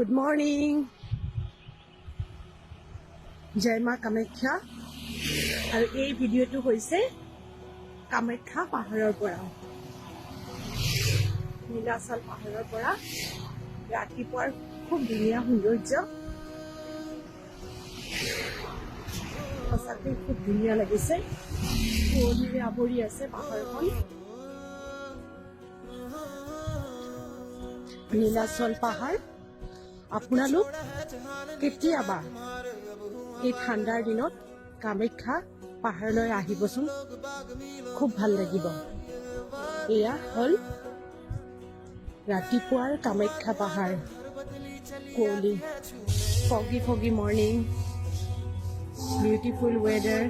good morning জয় মা কামাখ্যা আৰু এই ভিডিঅ'টো হৈছে কামাখ্যা পাহাৰৰ পৰা নীলাচল পাহাৰৰ পৰা ৰাতিপুৱাৰ খুব ধুনীয়া সৌন্দৰ্য সঁচাকৈ খুব ধুনীয়া লাগিছে কুঁৱলীৰে আৱৰি আছে পাহাৰখন নীলাচল পাহাৰ আপোনালোক কেতিয়াবা এই ঠাণ্ডাৰ দিনত কামাখ্যা পাহাৰলৈ আহিবচোন খুব ভাল লাগিব এয়া হ'ল ৰাতিপুৱাৰ কামাখ্যা পাহাৰ কুঁৱলী foggy morning beautiful weather